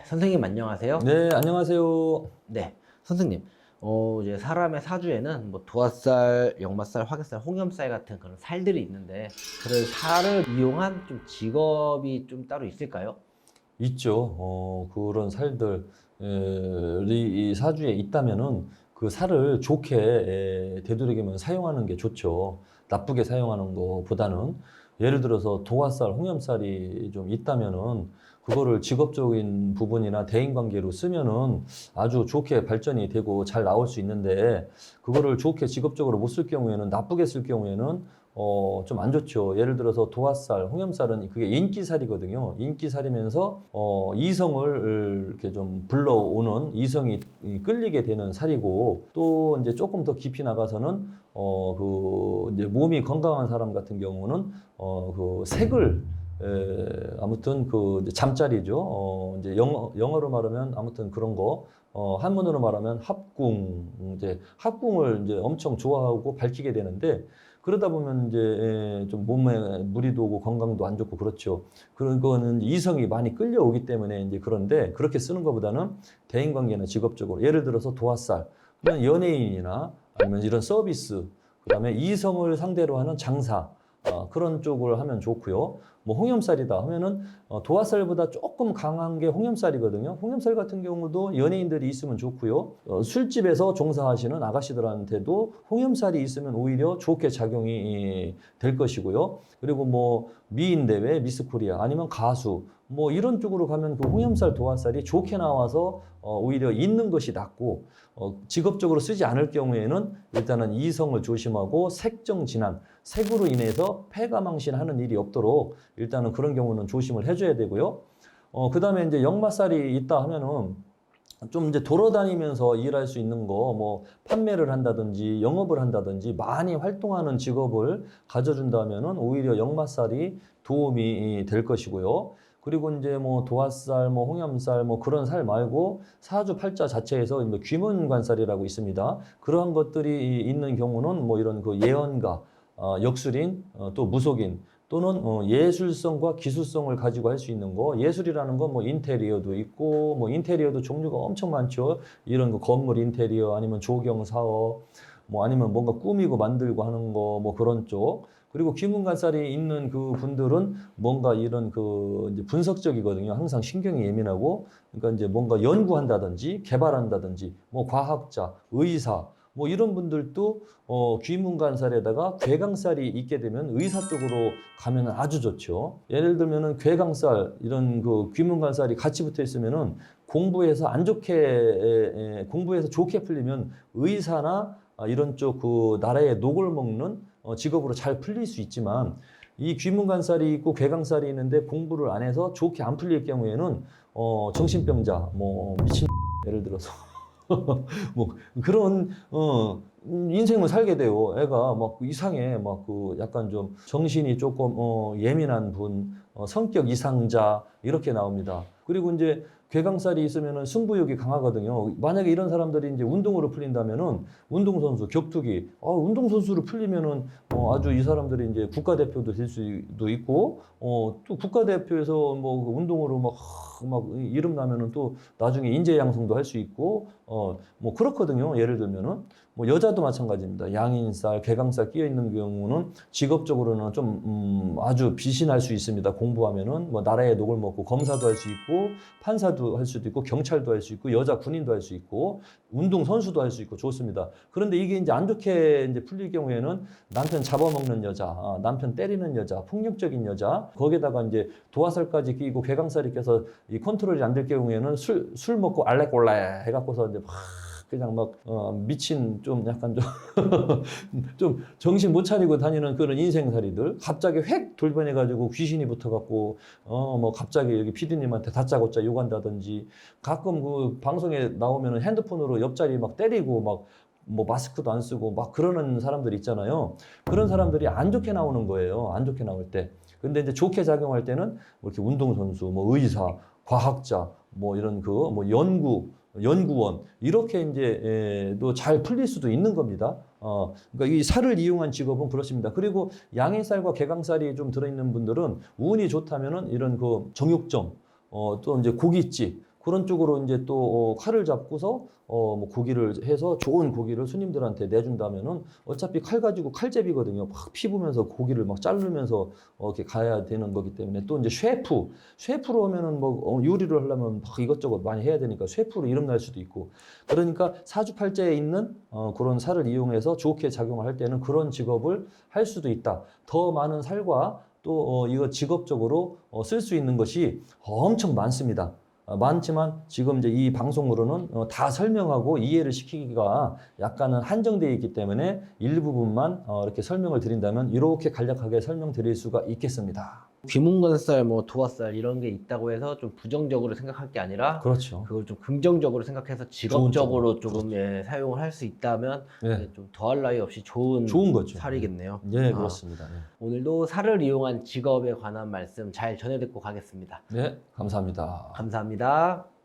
선생님 안녕하세요. 네, 안녕하세요. 네, 선생님. 이제 사람의 사주에는 뭐 도화살, 역마살, 화개살, 홍염살 같은 그런 살들이 있는데 그런 살을 이용한 좀 직업이 좀 따로 있을까요? 있죠. 그런 살들이 이 사주에 있다면은 그 살을 좋게 되도록이면 사용하는 게 좋죠. 나쁘게 사용하는 것보다는 예를 들어서 도화살, 홍염살이 좀 있다면은 그거를 직업적인 부분이나 대인관계로 쓰면은 아주 좋게 발전이 되고 잘 나올 수 있는데 그거를 좋게 직업적으로 못 쓸 경우에는 나쁘게 쓸 경우에는 좀 안 좋죠. 예를 들어서 도화살, 홍염살은 그게 인기살이거든요. 인기살이면서 이성을 이렇게 좀 불러오는 이성이 끌리게 되는 살이고 또 이제 조금 더 깊이 나가서는 그 이제 몸이 건강한 사람 같은 경우는 그 색을 아무튼 그 이제 잠자리죠. 이제 영어로 말하면 아무튼 그런 거. 한문으로 말하면 합궁, 이제 합궁을 이제 엄청 좋아하고 밝히게 되는데 그러다 보면 이제 좀 몸에 무리도 오고 건강도 안 좋고 그렇죠. 그런 거는 이성이 많이 끌려오기 때문에 이제 그런데 그렇게 쓰는 것보다는 대인관계나 직업적으로 예를 들어서 도화살, 그냥 연예인이나 아니면 이런 서비스, 그다음에 이성을 상대로 하는 장사. 그런 쪽을 하면 좋고요. 뭐 홍염살이다 하면은 도화살보다 조금 강한 게 홍염살이거든요. 홍염살 같은 경우도 연예인들이 있으면 좋고요. 술집에서 종사하시는 아가씨들한테도 홍염살이 있으면 오히려 좋게 작용이 될 것이고요. 그리고 뭐 미인 대회, 미스 코리아 아니면 가수 뭐 이런 쪽으로 가면 그 홍염살, 도화살이 좋게 나와서 오히려 있는 것이 낫고 직업적으로 쓰지 않을 경우에는 일단은 이성을 조심하고 색정 진한 색으로 인해서 폐가망신하는 일이 없도록 일단은 그런 경우는 조심을 해줘야 되고요. 그 다음에 이제 역마살이 있다 하면은 좀 이제 돌아다니면서 일할 수 있는 거, 뭐, 판매를 한다든지, 영업을 한다든지, 많이 활동하는 직업을 가져준다면은 오히려 역마살이 도움이 될 것이고요. 그리고 이제 뭐 도화살, 뭐 홍염살, 뭐 그런 살 말고 사주 팔자 자체에서 뭐 귀문관살이라고 있습니다. 그러한 것들이 있는 경우는 뭐 이런 그 예언가, 역술인, 또 무속인, 또는 예술성과 기술성을 가지고 할 수 있는 거. 예술이라는 건 뭐 인테리어도 있고 뭐 인테리어도 종류가 엄청 많죠. 이런 거 건물 인테리어 아니면 조경 사업 뭐 아니면 뭔가 꾸미고 만들고 하는 거 뭐 그런 쪽. 그리고 귀문관살이 있는 그 분들은 뭔가 이런 그 이제 분석적이거든요. 항상 신경이 예민하고 그러니까 이제 뭔가 연구한다든지 개발한다든지 뭐 과학자, 의사 뭐 이런 분들도 귀문관살에다가 괴강살이 있게 되면 의사 쪽으로 가면 아주 좋죠. 예를 들면은 괴강살 이런 그 귀문관살이 같이 붙어 있으면은 공부해서 안 좋게 공부해서 좋게 풀리면 의사나 이런 쪽 그 나라의 녹을 먹는 직업으로 잘 풀릴 수 있지만 이 귀문관살이 있고 괴강살이 있는데 공부를 안 해서 좋게 안 풀릴 경우에는 정신병자 뭐 미친 예를 들어서 뭐 그런 인생을 살게 돼요. 애가 막 이상해. 막 그 약간 좀 정신이 조금 예민한 분, 성격 이상자 이렇게 나옵니다. 그리고 이제 괴강살이 있으면은 승부욕이 강하거든요. 만약에 이런 사람들이 이제 운동으로 풀린다면은 운동선수, 격투기, 운동선수로 풀리면은 아주 이 사람들이 이제 국가대표도 될 수도 있고, 또 국가대표에서 뭐 운동으로 막 이름 나면은 또 나중에 인재 양성도 할 수 있고, 뭐 그렇거든요. 예를 들면은 뭐 여자도 마찬가지입니다. 양인살, 괴강살 끼어 있는 경우는 직업적으로는 좀 아주 비신할 수 있습니다. 공부하면은 뭐 나라의 녹을 먹고 검사도 할 수 있고 판사도 할 수도 있고 경찰도 할 수 있고 여자 군인도 할 수 있고 운동 선수도 할 수 있고 좋습니다. 그런데 이게 이제 안 좋게 이제 풀릴 경우에는 남편 잡아먹는 여자, 남편 때리는 여자, 폭력적인 여자, 거기에다가 이제 도화살까지 끼고 괴강살이 껴서 이 컨트롤이 안 될 경우에는 술 먹고 알레꼴레 해갖고서 이제 막 그냥 막 미친 좀 약간 좀 좀 정신 못 차리고 다니는 그런 인생살이들 갑자기 획 돌변해가지고 귀신이 붙어갖고 뭐 갑자기 여기 피디님한테 다짜고짜 욕한다든지 가끔 그 방송에 나오면은 핸드폰으로 옆자리 막 때리고 막 뭐 마스크도 안 쓰고 막 그러는 사람들 있잖아요. 그런 사람들이 안 좋게 나오는 거예요. 안 좋게 나올 때. 근데 이제 좋게 작용할 때는 뭐 이렇게 운동선수, 뭐 의사, 과학자, 뭐 이런 그 뭐 연구원 이렇게 이제 또 잘 풀릴 수도 있는 겁니다. 그러니까 이 살을 이용한 직업은 그렇습니다. 그리고 양인살과 개강살이 좀 들어있는 분들은 운이 좋다면은 이런 그 정육점, 또 이제 고깃집 그런 쪽으로 이제 또 칼을 잡고서 뭐 고기를 해서 좋은 고기를 손님들한테 내준다면은 어차피 칼 가지고 칼제비거든요. 막 피부면서 고기를 막 자르면서 이렇게 가야 되는 거기 때문에 또 이제 셰프로 하면은 뭐 요리를 하려면 막 이것저것 많이 해야 되니까 셰프로 이름 날 수도 있고 그러니까 사주팔자에 있는 그런 살을 이용해서 좋게 작용을 할 때는 그런 직업을 할 수도 있다. 더 많은 살과 또 이거 직업적으로 쓸 수 있는 것이 엄청 많습니다. 많지만 지금 이제 이 방송으로는 다 설명하고 이해를 시키기가 약간은 한정되어 있기 때문에 일부분만 이렇게 설명을 드린다면 이렇게 간략하게 설명드릴 수가 있겠습니다. 귀문건살, 뭐 도화살 이런 게 있다고 해서 좀 부정적으로 생각할 게 아니라 그렇죠. 그걸 좀 긍정적으로 생각해서 직업적으로 조금 예, 사용을 할 수 있다면 네. 예, 좀 더할 나위 없이 좋은 거죠. 살이겠네요. 네, 그렇습니다. 네. 오늘도 살을 이용한 직업에 관한 말씀 잘 전해 듣고 가겠습니다. 네, 감사합니다. 감사합니다.